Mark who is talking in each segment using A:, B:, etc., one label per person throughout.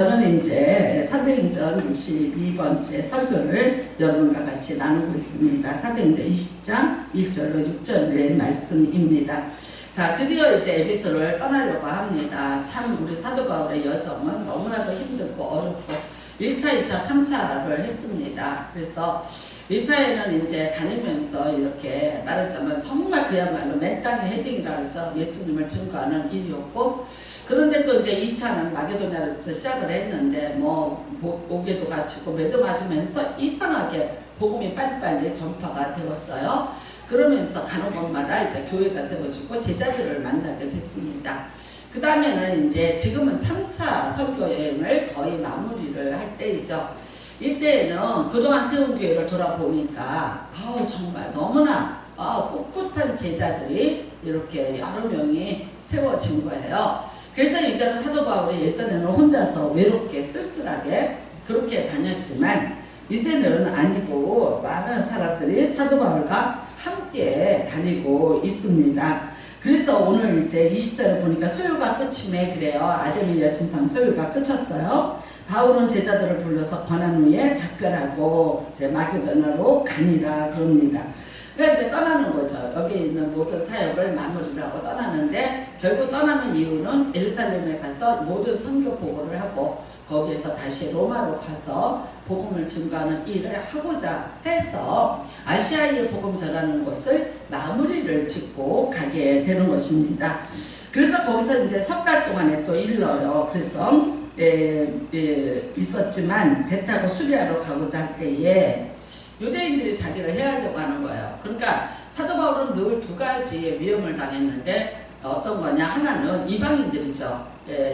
A: 저는 이제 사도행전 62번째 설교를 여러분과 같이 나누고 있습니다. 사도행전 20장 1절로 6절의 말씀입니다. 자, 드디어 이제 에베소를 떠나려고 합니다. 참 우리 사도 바울의 여정은 너무나도 힘들고 어렵고 1차, 2차, 3차를 했습니다. 그래서 1차에는 이제 다니면서 이렇게 말하자면 정말 그야말로 맨 땅의 헤딩이라 그러죠. 예수님을 증거하는 일이었고, 그런데 또 이제 2차는 마게도냐로부터 시작을 했는데 옥에도 갇히고 매도 맞으면서 이상하게 복음이 빨리빨리 전파가 되었어요. 그러면서 가는 곳마다 이제 교회가 세워지고 제자들을 만나게 됐습니다. 그 다음에는 이제 지금은 3차 선교 여행을 거의 마무리를 할 때이죠. 이때에는 그동안 세운 교회를 돌아보니까 정말 너무나 꿋꿋한 제자들이 이렇게 여러 명이 세워진 거예요. 그래서 이제는 사도 바울이 예전에는 혼자서 외롭게 쓸쓸하게 그렇게 다녔지만 이제는 아니고 많은 사람들이 사도 바울과 함께 다니고 있습니다. 그래서 오늘 이제 20절에 보니까 소유가 끝이네 그래요. 아데미 여신상 소유가 끝쳤어요. 바울은 제자들을 불러서 권한 후에 작별하고 이제 마게도냐로 가니라 그럽니다. 그러니까 이제 떠나는 거죠. 여기 있는 모든 사역을 마무리를 하고 떠나는데, 결국 떠나는 이유는 예루살렘에 가서 모든 선교 보고를 하고 거기에서 다시 로마로 가서 복음을 증거하는 일을 하고자 해서 아시아에 복음 전하는 것을 마무리를 짓고 가게 되는 것입니다. 그래서 거기서 이제 석 달 동안에 또 일러요. 그래서 있었지만 배 타고 수리아로 가고자 할 때에 유대인들이 자기를 해하려고 하는 거예요. 그러니까 사도 바울은 늘 두 가지 위험을 당했는데 어떤 거냐, 하나는 이방인들이죠.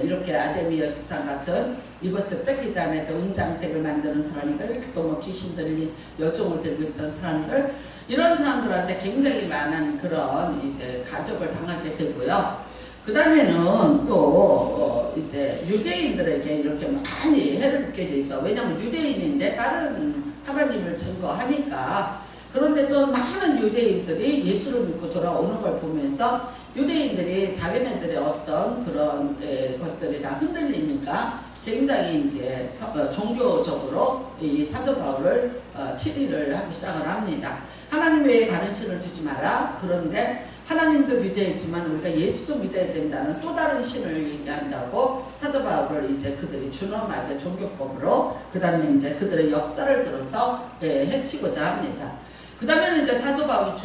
A: 이렇게 아데미 여신상 같은 이것을 뺏기지 않았던 은장색을 만드는 사람들, 또 귀신 들린 여종을 들고 있던 사람들, 이런 사람들한테 굉장히 많은 그런 이제 가격을 당하게 되고요. 그 다음에는 또 이제 유대인들에게 이렇게 많이 해를 입게 되죠. 왜냐하면 유대인인데 다른 하나님을 증거하니까. 그런데 또 많은 유대인들이 예수를 믿고 돌아오는 걸 보면서 유대인들이 자기네들의 어떤 그런 것들이 다 흔들리니까 굉장히 이제 종교적으로 이 사도 바울을 치리를 하기 시작을 합니다. 하나님 외에 다른 신을 두지 마라. 그런데 하나님도 믿어야지만 우리가 예수도 믿어야 된다는 또 다른 신을 얘기한다고 사도 바울을 이제 그들이 준엄하게 종교법으로 그 다음에 이제 그들의 역사를 들어서 해치고자 합니다. 그 다음에는 이제 사도 바울이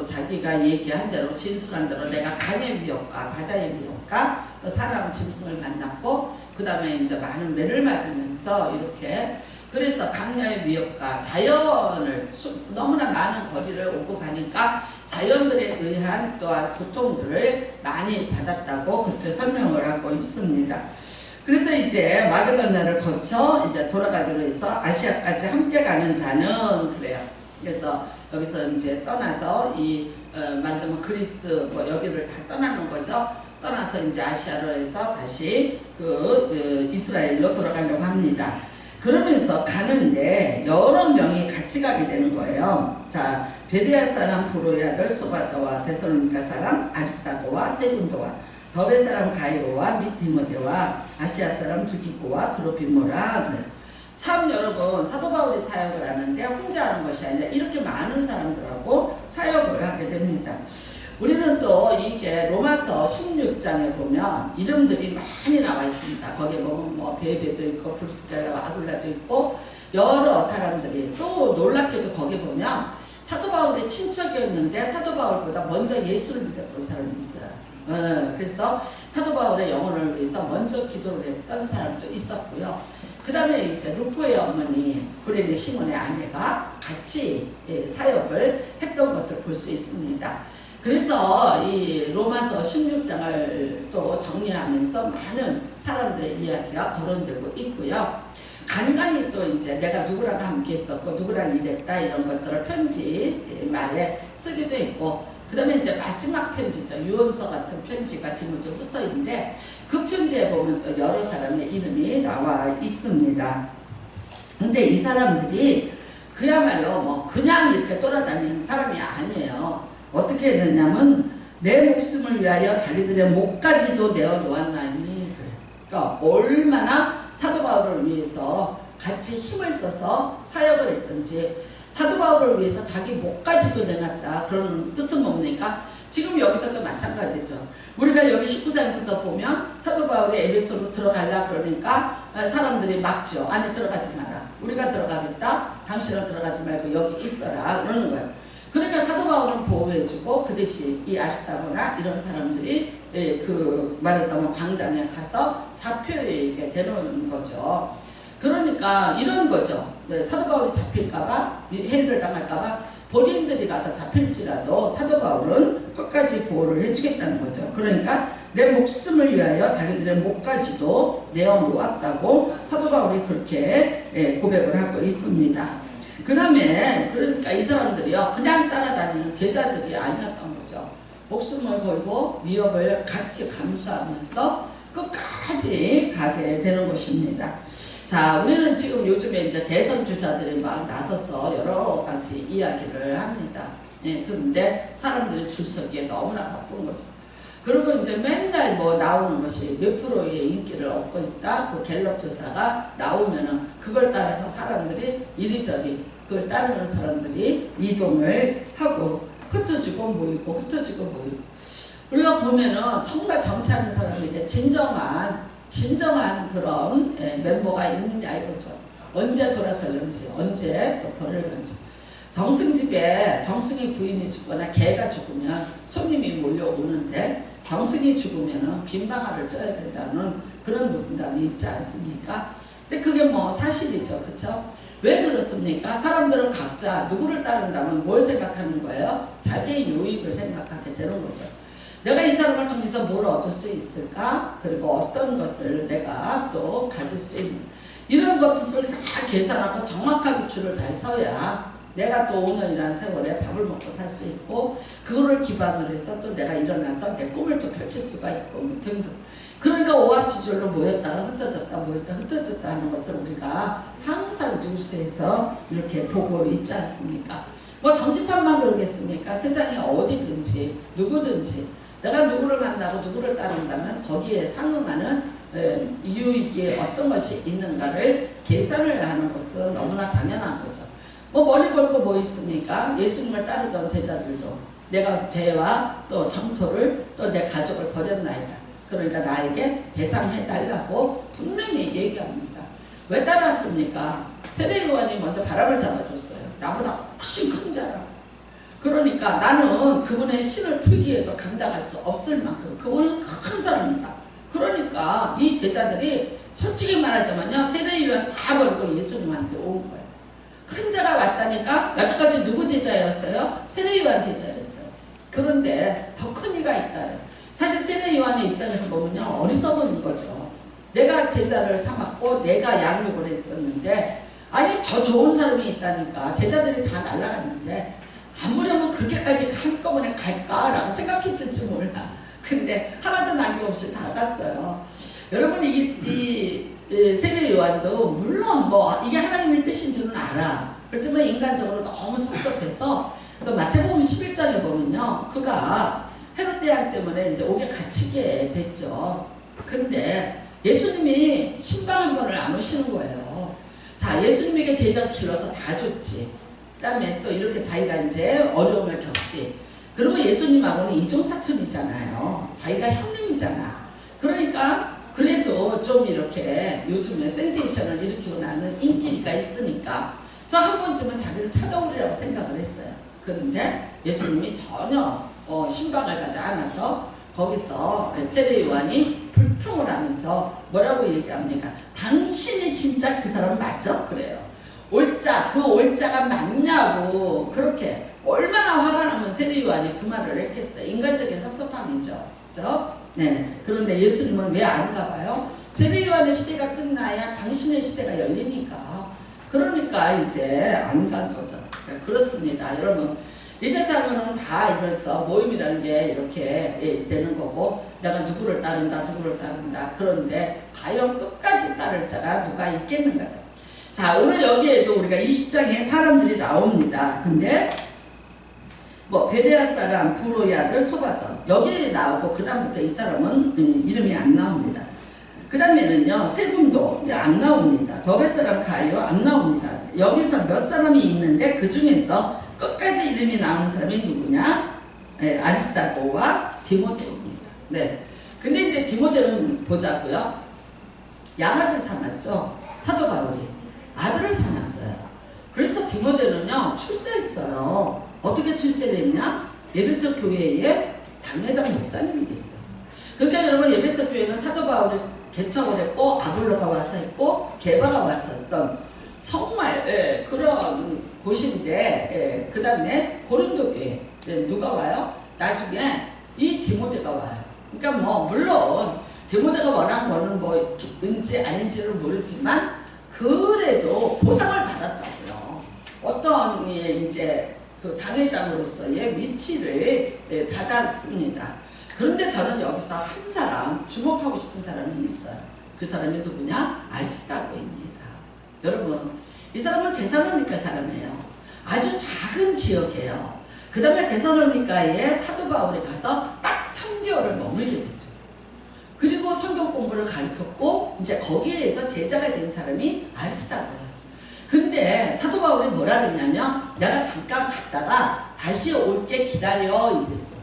A: 자기가 얘기한 대로 진술한 대로 내가 강의 위협과 바다의 위협과 사람 짐승을 만났고 그 다음에 이제 많은 매를 맞으면서 이렇게 그래서 강야의 위협과 자연을 너무나 많은 거리를 오고 가니까 자연들에 의한 또한 고통들을 많이 받았다고 그렇게 설명을 하고 있습니다. 그래서 이제 마게도냐를 거쳐 이제 돌아가기로 해서 아시아까지 함께 가는 자는 그래요. 그래서 여기서 이제 떠나서 말하자면 그리스 여기를 다 떠나는 거죠. 떠나서 이제 아시아로 해서 다시 이스라엘로 돌아가려고 합니다. 그러면서 가는데 여러 명이 같이 가게 되는 거예요. 자, 베레아 사람 브로의 아들 소바더와 데살로니가 사람 아리스타고와 세군도와 더베 사람 가이오와 및 디모데와 아시아 사람 두기고와 드로피모라. 참 여러분, 사도 바울이 사역을 하는데 혼자 하는 것이 아니라 이렇게 많은 사람들하고 사역을 하게 됩니다. 우리는 또 이게 로마서 16장에 보면 이름들이 많이 나와 있습니다. 거기에 보면 베베도 있고 브루스가와 아굴라도 있고 여러 사람들이, 또 놀랍게도 거기 보면 사도 바울의 친척이었는데 사도 바울보다 먼저 예수를 믿었던 사람이 있어요. 그래서 사도 바울의 영혼을 위해서 먼저 기도를 했던 사람도 있었고요. 그 다음에 이제 루포의 어머니 구레네 시몬의 아내가 같이 사역을 했던 것을 볼 수 있습니다. 그래서 이 로마서 16장을 또 정리하면서 많은 사람들의 이야기가 거론되고 있고요. 간간히 또 이제 내가 누구랑 함께 있었고 누구랑 일했다 이런 것들을 편지 말에 쓰기도 했고, 그 다음에 이제 마지막 편지죠. 유언서 같은 편지가 디모데 후서인데 그 편지에 보면 또 여러 사람의 이름이 나와 있습니다. 근데 이 사람들이 그야말로 그냥 이렇게 돌아다니는 사람이 아니에요. 어떻게 했느냐면 내 목숨을 위하여 자기들의 목까지도 내어놓았나니. 그러니까 얼마나 사도 같이 힘을 써서 사역을 했든지 사도 바울을 위해서 자기 목까지도 내놨다 그런 뜻은 뭡니까? 지금 여기서도 마찬가지죠. 우리가 여기 19장에서도 보면 사도 바울이 에베소로 들어가려 그러니까 사람들이 막죠. 안에 들어가지 마라. 우리가 들어가겠다. 당신은 들어가지 말고 여기 있어라. 그러는 거예요. 그러니까 사도 바울은 보호해주고 그 대신 이 아리스타고나 이런 사람들이 그 말하자면 광장에 가서 잡혀있게 되는 거죠. 그러니까 이런 거죠. 사도 바울이 잡힐까봐 해를 당할까봐 본인들이 가서 잡힐지라도 사도 바울은 끝까지 보호를 해주겠다는 거죠. 그러니까 내 목숨을 위하여 자기들의 목까지도 내어놓았다고 사도 바울이 그렇게 고백을 하고 있습니다. 그 다음에 그러니까 이 사람들이요 그냥 따라다니는 제자들이 아니었던 거죠. 목숨을 걸고 위협을 같이 감수하면서 끝까지 가게 되는 것입니다. 자, 우리는 지금 요즘에 이제 대선 주자들이 막 나서서 여러 가지 이야기를 합니다. 예, 그런데 사람들이 줄 서기에 너무나 바쁜 거죠. 그리고 이제 맨날 뭐 나오는 것이 몇 프로의 인기를 얻고 있다. 그 갤럽 조사가 나오면은 그걸 따라서 사람들이 이리저리 그걸 따르는 사람들이 이동을 하고 흩어지고 모이고 흩어지고 모이고 우리가 보면은 정말 정치하는 사람에게 진정한 그런 멤버가 있느냐 이거죠. 언제 돌아설는지 언제 또 버릴는지 정승집에 정승이 부인이 죽거나 개가 죽으면 손님이 몰려오는데 정승이 죽으면 빈방아를 쪄야 된다는 그런 농담이 있지 않습니까? 근데 그게 뭐 사실이죠. 그렇죠? 왜 그렇습니까? 사람들은 각자 누구를 따른다면 뭘 생각하는 거예요? 자기의 유익을 생각하게 되는 거죠. 내가 이 사람을 통해서 뭘 얻을 수 있을까? 그리고 어떤 것을 내가 또 가질 수 있는 이런 것들을 다 계산하고 정확하게 줄을 잘 서야 내가 또 5년이라는 세월에 밥을 먹고 살 수 있고 그거를 기반으로 해서 또 내가 일어나서 내 꿈을 또 펼칠 수가 있고 뭐 등등. 그러니까 오합지졸로 모였다가 흩어졌다 모였다 흩어졌다 하는 것을 우리가 항상 뉴스에서 이렇게 보고 있지 않습니까? 뭐 정치판만 그러겠습니까? 세상에 어디든지 누구든지 내가 누구를 만나고 누구를 따른다면 거기에 상응하는 유익이 어떤 것이 있는가를 계산을 하는 것은 너무나 당연한 거죠. 뭐 머리 걸고 뭐 있습니까? 예수님을 따르던 제자들도 내가 배와 또 정토를 또 내 가족을 버렸나이다. 그러니까 나에게 배상해달라고 분명히 얘기합니다. 왜 따랐습니까? 세례 요한이 먼저 바람을 잡아줬어요. 나보다 훨씬 큰 자라. 그러니까 나는 그분의 신을 풀기에도 감당할 수 없을 만큼 그분은 큰 사람이다. 그러니까 이 제자들이 솔직히 말하자면요. 세례 요한 다 버리고 예수님한테 온 거예요. 큰 자가 왔다니까 여태까지 누구 제자였어요? 세례 요한 제자였어요. 그런데 더 큰 이가 있다. 사실 세례 요한의 입장에서 보면요. 어리석은 거죠. 내가 제자를 삼았고 내가 양육을 했었는데 아니 더 좋은 사람이 있다니까 제자들이 다 날아갔는데 아무려면 그렇게까지 한꺼번에 갈까라고 생각했을지 몰라. 근데 하나도 남김없이 다 갔어요. 여러분 이 세례 요한도 물론 뭐 이게 하나님의 뜻인 줄은 알아. 그렇지만 인간적으로 너무 섭섭해서 그 마태복음 11장에 보면요. 그가 헤롯대왕 때문에 이제 옥에 갇히게 됐죠. 그런데 예수님이 신방 한 번을 안 오시는 거예요. 자, 예수님에게 제자 길러서 다 줬지. 그 다음에 또 이렇게 자기가 이제 어려움을 겪지. 그리고 예수님하고는 이종사촌이잖아요. 자기가 형님이잖아. 그러니까 그래도 좀 이렇게 요즘에 센세이션을 일으키고 나는 인기가 있으니까 저 한 번쯤은 자기를 찾아오리라고 생각을 했어요. 그런데 예수님이 전혀 신방을 가지 않아서 거기서 세례 요한이 불평을 하면서 뭐라고 얘기합니까? 당신이 진짜 그 사람 맞죠? 그래요. 올자, 그 올자가 맞냐고 그렇게 얼마나 화가 나면 세례 요한이 그 말을 했겠어요. 인간적인 섭섭함이죠. 그렇죠? 네. 그런데 예수님은 왜 안 가봐요? 세례 요한의 시대가 끝나야 당신의 시대가 열리니까. 그러니까 이제 안 간 거죠. 그렇습니다. 여러분. 이 세상은 다 이래서 모임이라는 게 이렇게 되는 거고 내가 누구를 따른다. 그런데 과연 끝까지 따를 자가 누가 있겠는가죠. 자, 오늘 여기에도 우리가 20장에 사람들이 나옵니다. 근데 뭐 베레아 사람 부로의 아들 소바돈 여기에 나오고 그 다음부터 이 사람은 이름이 안 나옵니다. 그 다음에는요, 세금도 안 나옵니다. 더베사람 가요? 안 나옵니다. 여기서 몇 사람이 있는데 그 중에서 끝까지 이름이 나오는 사람이 누구냐? 네, 아리스타고와 디모데입니다. 네. 근데 이제 디모데는 보자고요. 양아들 삼았죠. 사도 바울이 아들을 삼았어요. 그래서 디모데는요 출세했어요. 어떻게 출세했냐? 에베소 교회의 당회장 목사님이 됐어요. 그러니까 여러분 에베소 교회는 사도 바울이 개척을 했고 아볼로가 와서 했고 게바가 와서 했던 정말 그런 곳인데 그 다음에 고린도 교회 누가 와요? 나중에 이 디모데가 와요. 그러니까 뭐 물론 디모데가 원한 거는 뭐인지 아닌지를 모르지만 그래도 보상을 받았다고요. 어떤 이제 그 당회장으로서의 위치를 받았습니다. 그런데 저는 여기서 한 사람 주목하고 싶은 사람이 있어요. 그 사람이 누구냐? 아리스타고입니다. 여러분 이 사람은 데살로니가 사람이에요. 아주 작은 지역이에요. 그 다음에 데살로니가에 사도 바울이 가서 딱 3개월을 머물게 되죠. 그리고 성경 공부를 가르쳤고 이제 거기에서 제자가 된 사람이 아리스타고예요. 근데 사도 바울이 뭐라 그랬냐면 내가 잠깐 갔다가 다시 올게 기다려 이랬어.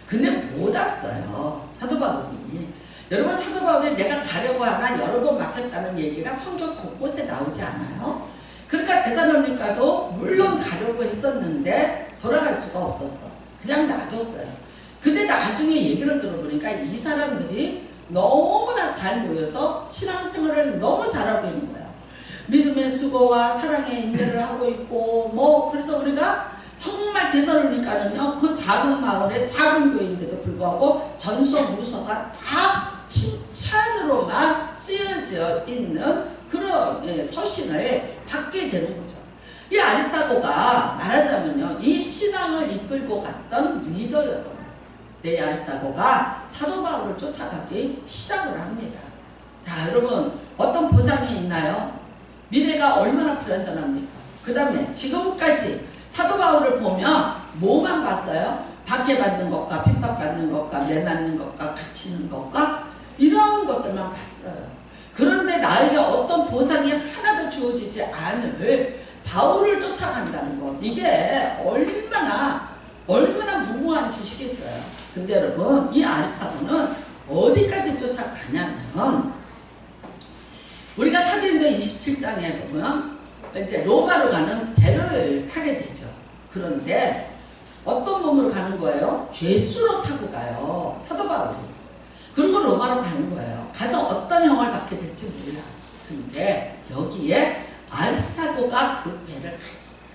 A: 근데 못 왔어요. 사도 바울이. 여러분 사도 바울이 내가 가려고 하나 여러 번 막혔다는 얘기가 성경 곳곳에 나오지 않아요? 그러니까 데살로니가도 물론 가려고 했었는데 돌아갈 수가 없었어. 그냥 놔뒀어요. 근데 나중에 얘기를 들어보니까 이 사람들이 너무나 잘 모여서 신앙생활을 너무 잘하고 있는 거예요. 믿음의 수고와 사랑의 인내를 하고 있고 뭐 그래서 우리가 정말 데살로니가는요 그 작은 마을에 작은 교회인데도 불구하고 전서 문서가 다 칭찬으로만 쓰여져 있는 그런 서신을 받게 되는 거죠. 이 아리스타고가 말하자면요 이 신앙을 이끌고 갔던 리더였던 거죠. 네, 아리스타고가 사도 바울을 쫓아가기 시작을 합니다. 자 여러분 어떤 보상이 있나요? 미래가 얼마나 불안전합니까? 그 다음에 지금까지 사도 바울을 보면 뭐만 봤어요? 박해받는 것과 핍박받는 것과 매맞는 것과 갇히는 것과 이런 것들만 봤어요. 그런데 나에게 어떤 보상이 하나도 주어지지 않을 바울을 쫓아간다는 것 이게 얼마나 무모한 짓이겠어요. 근데 여러분 이 아리스타고는 어디까지 쫓아가냐면 우리가 사도행전 27장에 보면 이제 로마로 가는 배를 타게 되죠. 그런데 어떤 몸으로 가는 거예요? 죄수로 타고 가요. 사도 바울이. 그리고 로마로 가는 거예요. 가서 어떤 형을 받게 될지 몰라. 근데 여기에 아리스타고가 그 배를 같이 타요.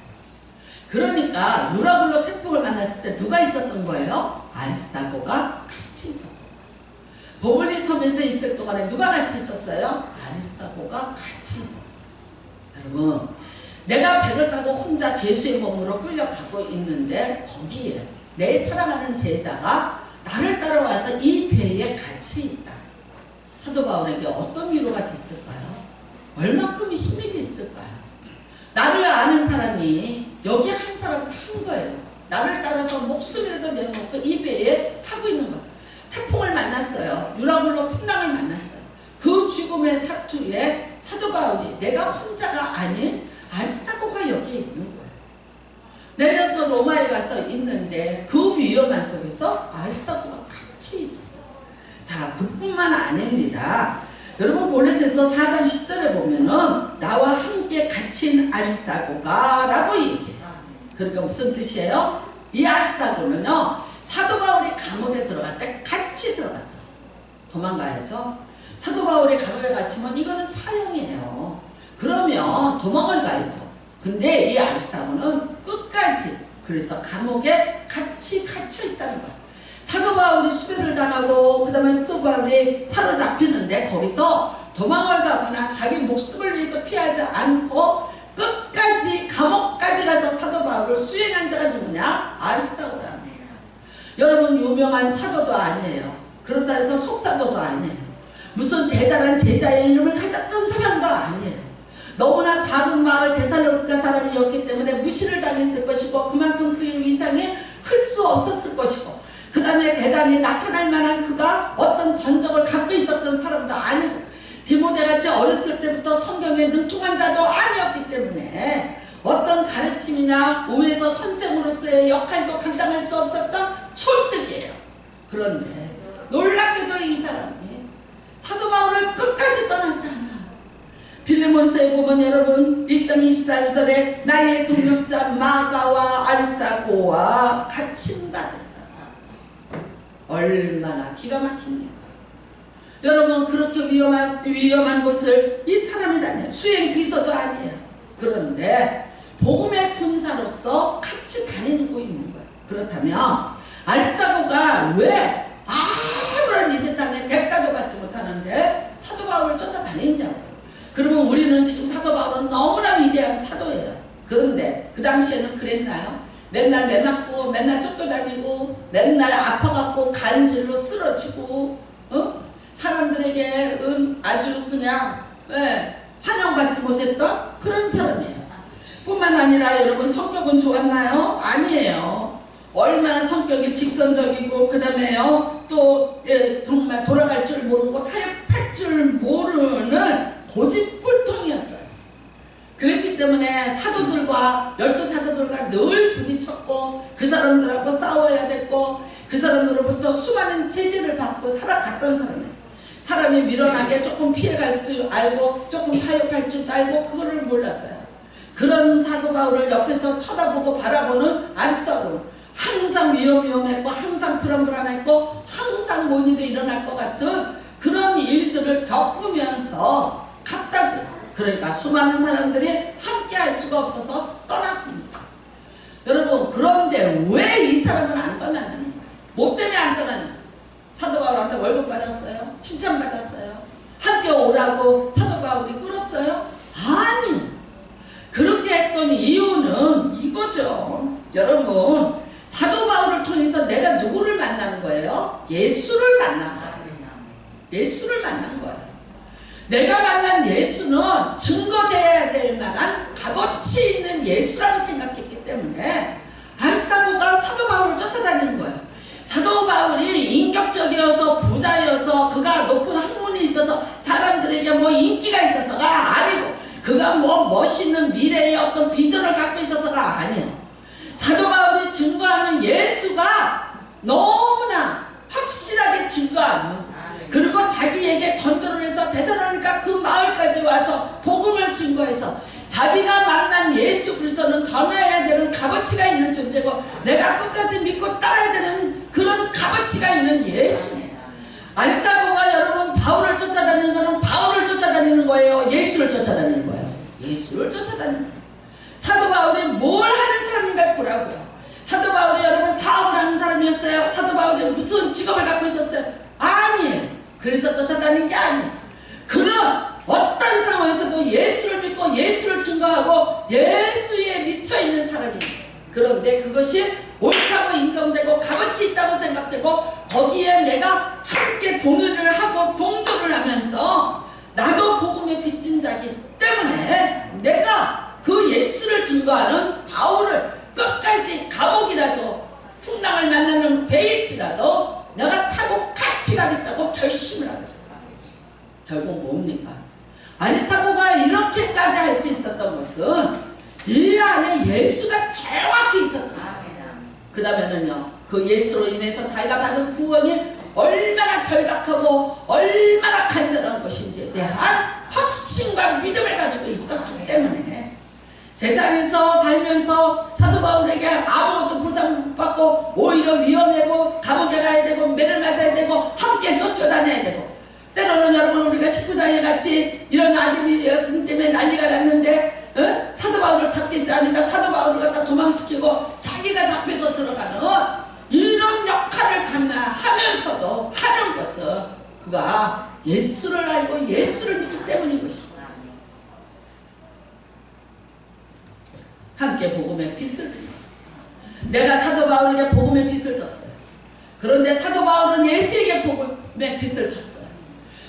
A: 그러니까 유라굴로 태풍을 만났을 때 누가 있었던 거예요? 아리스타고가 같이 있었던 거예요. 보블리 섬에서 있을 동안에 누가 같이 있었어요? 아리스타고가 같이 있었어요. 여러분 내가 배를 타고 혼자 죄수의 몸으로 끌려가고 있는데 거기에 내 사랑하는 제자가 나를 따라와서 이 배에 같이 있다. 사도 바울에게 어떤 위로가 됐을까요? 얼마큼 힘이 됐을까요? 나를 아는 사람이 여기 한 사람 탄 거예요. 나를 따라서 목숨이라도 내놓고 이 배에 타고 있는 거예요. 태풍을 만났어요. 유라굴로 풍랑을 만났어요. 그 죽음의 사투에 사도 바울이 내가 혼자가 아닌 아리스타고가 여기에 있는 거예요. 내려서 로마에 가서 있는데 그 위험한 속에서 아리스타고가 같이 있었어요. 자, 그뿐만 아닙니다. 여러분 골로새서 4장 10절에 보면은 나와 함께 갇힌 아리스타고가 라고 얘기해요. 그러니까 무슨 뜻이에요? 이 아리스타고는요 사도 바울이 감옥에 들어갈 때 같이 들어갔다. 도망가야죠. 사도 바울이 감옥에 갇히면 이거는 사형이에요. 그러면 도망을 가야죠. 근데 이 아리스타고는 끝까지 그래서 감옥에 같이 갇혀 있다는 거예요. 사도 바울이 수배를 당하고 그 다음에 사도 바울이 사로잡히는데 거기서 도망을 가거나 자기 목숨을 위해서 피하지 않고 끝까지 감옥까지 가서 사도 바울을 수행한 자가 누구냐? 아리스타고라는 거예요. 여러분 유명한 사도도 아니에요. 그렇다 해서 속사도도 아니에요. 무슨 대단한 제자의 이름을 가졌던 사람도 아니에요. 너무나 작은 마을 데살로니가 사람이었기 때문에 무시를 당했을 것이고 그만큼 그의 위상이 클 수 없었을 것이고 그 다음에 대단히 나타날 만한 그가 어떤 전적을 갖고 있었던 사람도 아니고 디모데같이 어렸을 때부터 성경에 능통한 자도 아니었기 때문에 어떤 가르침이나 우에서 선생으로서의 역할도 감당할 수 없었던 촐득이에요. 그런데 놀랍게도 이 사람이 사도 바울을 끝까지 떠나지 않아. 빌레몬서에 보면 여러분 1장 24절에 나의 동역자 마가와 아리스타고와 갇힘받았다. 얼마나 기가 막힙니까? 여러분 그렇게 위험한 곳을 이 사람이 다녀요. 수행 비서도 아니에요. 그런데 복음의 군사로서 같이 다니고 있는 거예요. 그렇다면 아리스타고가 왜 아무런 이 세상에 대가도 받지 못하는데 사도 바울을 쫓아다니냐고요. 그러면 우리는 지금 사도 바울은 너무나 위대한 사도예요. 그런데 그 당시에는 그랬나요? 맨날 매맞고 맨날 쫓겨다니고 맨날 아파갖고 간질로 쓰러지고 사람들에게 아주 그냥 환영받지 못했던 그런 사람이에요. 뿐만 아니라 여러분 성격은 좋았나요? 아니에요. 얼마나 성격이 직선적이고 그 다음에요 또 정말 돌아갈 줄 모르고 타협할 줄 모르는 고집불통이었어요. 그랬기 때문에 사도들과 12사도들과 늘 부딪혔고 그 사람들하고 싸워야 됐고 그 사람들로부터 수많은 제재를 받고 살아갔던 사람이에요. 사람이 밀어나게 조금 피해갈 수도 알고 조금 타협할 줄도 알고 그거를 몰랐어요. 그런 사도 바울을 옆에서 쳐다보고 바라보는 아리스타고는 항상 위험했고 항상 불안불안했고 항상 뭔 일이 일어날 것 같은 그런 일들을 겪으면서 갔다고요. 그러니까 수많은 사람들이 함께 할 수가 없어서 떠났습니다. 여러분 그런데 왜 이 사람은 안 떠나는 거예요? 뭐 때문에 안 떠나는 거예요? 사도 바울한테 월급 받았어요? 칭찬 받았어요? 함께 오라고 사도 바울이 끌었어요? 아니 그렇게 했던 이유는 이거죠. 여러분 사도 바울을 통해서 내가 누구를 만나는 거예요? 예수를 만난 거예요. 예수를 만난 거예요. 내가 만난 예수는 증거되어야 될 만한 값어치 있는 예수라고 생각했기 때문에 아리스타고가 사도 바울을 쫓아다니는 거예요. 사도 바울이 인격적이어서 부자여서 그가 높은 학문이 있어서 사람들에게 뭐 인기가 있어서가 아니고 그가 뭐 멋있는 미래의 어떤 비전을 갖고 있어서가 아니에요. 사도 바울이 증거하는 예수가 너무나 확실하게 증거하는 그리고 자기에게 전도를 해서 데살로니가 그 마을까지 와서 복음을 증거해서 자기가 만난 예수 그리스도는 전해야 되는 값어치가 있는 존재고 내가 끝까지 믿고 따라야 되는 그런 값어치가 있는 예수예요. 아리스타고가 여러분 바울을 쫓아다니는 거는 바울을 쫓아다니는 거예요? 예수를 쫓아다니는 거예요? 예수를 쫓아다니는 거예요. 사도 바울이 뭘 하는 사람인가 보라고요. 사도 바울이 여러분 사업을 하는 사람이었어요? 사도 바울이 무슨 직업을 갖고 있었어요? 아니에요. 그래서 쫓아다닌 게 아니에요. 그는 어떤 상황에서도 예수를 믿고 예수를 증거하고 예수에 미쳐있는 사람이에요. 그런데 그것이 옳다고 인정되고 값어치 있다고 생각되고 거기에 내가 함께 동의를 하고 동조를 하면서 나도 복음에 빚진 자이기 때문에 내가 그 예수를 증거하는 바울을 끝까지 감옥이라도 풍랑을 만나는 배일지라도 내가 타고 같이 가겠다고 결심을 하겠어요. 결국 뭡니까? 아리스타고가 이렇게까지 할 수 있었던 것은 이 안에 예수가 정확히 있었던 거예요. 그 다음에는요, 그 예수로 인해서 자기가 받은 구원이 얼마나 절박하고 얼마나 간절한 것인지에 대한 확신과 믿음을 가지고 있었기 때문에 세상에서 살면서 사도 바울에게 아무것도 보상 못 받고 오히려 위험하고 감옥에 가야 되고 매를 맞아야 되고 함께 쫓겨다녀야 되고 때로는 여러분 우리가 19장에 같이 이런 아들이었기 때문에 난리가 났는데 사도 바울을 잡겠지 않으니까 사도 바울을 갖다 도망시키고 자기가 잡혀서 들어가는 이런 역할을 감당하면서도 하는 것은 그가 예수를 알고 예수를 믿기 때문인 것입니다. 함께 복음의 빚을 진 내가 사도 바울에게 복음의 빚을 졌어요. 그런데 사도 바울은 예수에게 복음의 빚을 졌어요.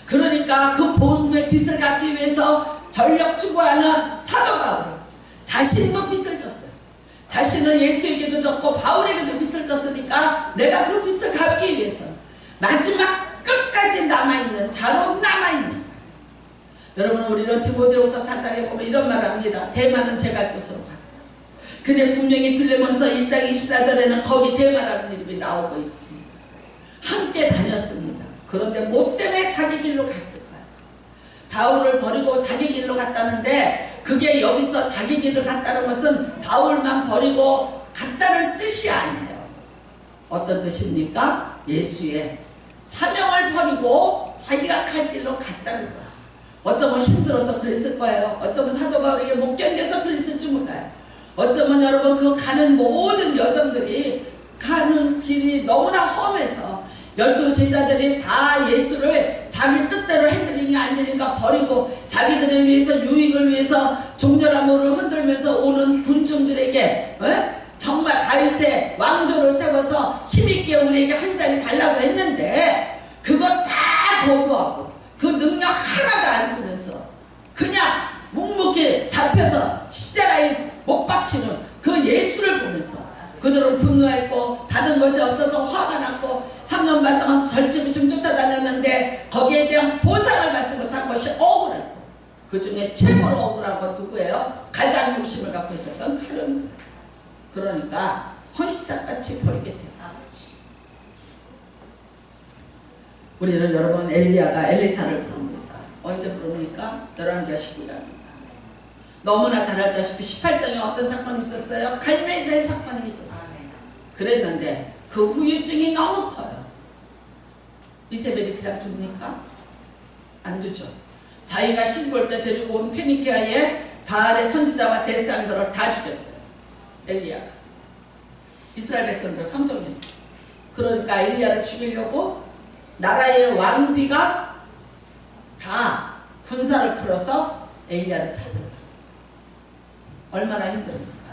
A: 그러니까 그 복음의 빚을 갚기 위해서 전력 추구하는 사도 바울은 자신도 빚을 졌어요. 자신은 예수에게도 졌고 바울에게도 빚을 졌으니까 내가 그 빚을 갚기 위해서 마지막 끝까지 남아있는 자로 남아있는 여러분, 우리는 디모데후서 4장에 보면 이런 말을 합니다. 대만은 제갈 곳으로 갔다. 근데 분명히 빌레몬서 1장 24절에는 거기 대만이라는 이름이 나오고 있습니다. 함께 다녔습니다. 그런데 뭐 때문에 자기 길로 갔을까요? 바울을 버리고 자기 길로 갔다는데, 그게 여기서 자기 길로 갔다는 것은 바울만 버리고 갔다는 뜻이 아니에요. 어떤 뜻입니까? 예수의 사명을 버리고 자기가 갈 길로 갔다는 거예요. 어쩌면 힘들어서 그랬을 거예요. 어쩌면 사도 바울에게 못 견뎌서 그랬을지 몰라요. 어쩌면 여러분, 그 가는 모든 여정들이, 가는 길이 너무나 험해서 12 제자들이 다 예수를 자기 뜻대로 행드리니 안 되니까 버리고 자기들을 위해서, 유익을 위해서 종려나무를 흔들면서 오는 군중들에게 정말 다윗의 왕조를 세워서 힘있게 우리에게 한 자리 달라고 했는데, 그걸 다 거부하고 그 능력 하나도 안 쓰면서 그냥 묵묵히 잡혀서 십자가에 못 박히는 그 예수를 보면서 그들은 분노했고, 받은 것이 없어서 화가 났고, 3년 반 동안 절치부심 쫓아다녔는데 거기에 대한 보상을 받지 못한 것이 억울했고, 그 중에 최고로 억울한 건 누구예요? 가장 욕심을 갖고 있었던 가룟입니다. 그러니까 헌신짝같이 버리게 돼요. 우리는 여러분, 엘리야가 엘리사를 부릅니다. 언제 부릅니까? 열왕기하 19장입니다. 너무나 잘 알다시피 18장에 어떤 사건이 있었어요? 갈멜사의 사건이 있었어요. 그랬는데 그 후유증이 너무 커요. 이세벨이 그냥 둡니까? 안 두죠. 자기가 신부올 때 데리고 온 페니키아의 바알의 선지자와 제사장들을 다 죽였어요. 엘리야가. 이스라엘 백성들 성종했어요. 그러니까 엘리야를 죽이려고 나라의 왕비가 다 군사를 풀어서 엘리야를 잡았다. 얼마나 힘들었을까.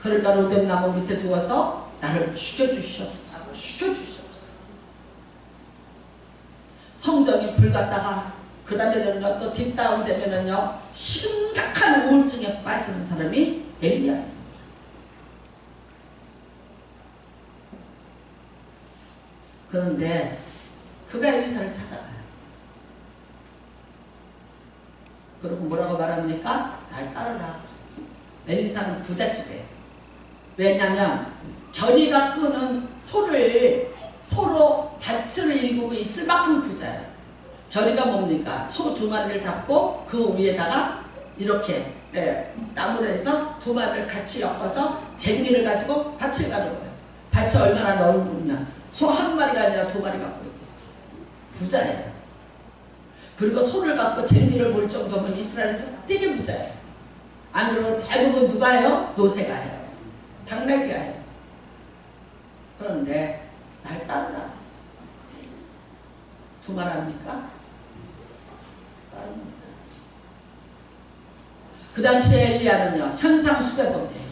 A: 그러니까 로뎀나무 밑에 두어서 나를 죽여주시옵소서, 죽여주시옵소서. 성정이 불갔다가 그 다음에는요, 또 딥다운 되면은요, 심각한 우울증에 빠지는 사람이 엘리야입니다. 그런데 그가 엘리사를 찾아가요. 그리고 뭐라고 말합니까? 날 따르라. 엘리사는 부잣집이에요. 왜냐하면 겨리가 끄는 소를 서로 밭을 일구고 있을 만큼 부자예요. 겨리가 뭡니까? 소 2마리를 잡고 그 위에다가 이렇게 나무로 해서 2마리를 같이 엮어서 쟁기를 가지고 밭을 가는 거예요. 밭이 얼마나 넓으면 소 1마리가 아니라 2마리 갖고 있겠어요. 부자예요. 그리고 소를 갖고 쟁기를 몰 정도면 이스라엘에서 되게 부자예요. 안 그러면 대부분 누가 해요? 노새가 해요. 당나귀가 해요. 그런데 날 따르라. 두말합니까? 따릅니다. 그 당시에 엘리야는요, 현상수배범이에요.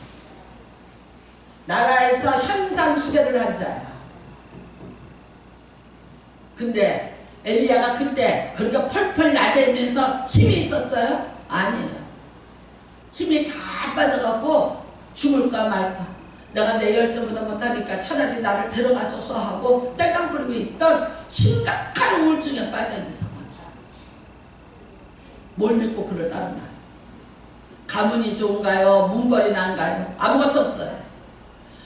A: 나라에서 현상수배를 한 자야. 근데 엘리야가 그때 그렇게 펄펄 나대면서 힘이 있었어요? 아니에요. 힘이 다 빠져갖고 죽을까 말까. 내가 내 열정보다 못하니까 차라리 나를 데려가소서 하고 땡깡 부리고 있던 심각한 우울증에 빠져있는 상황이야. 뭘 믿고 그를 따르나? 가문이 좋은가요? 문벌이 난가요? 아무것도 없어요.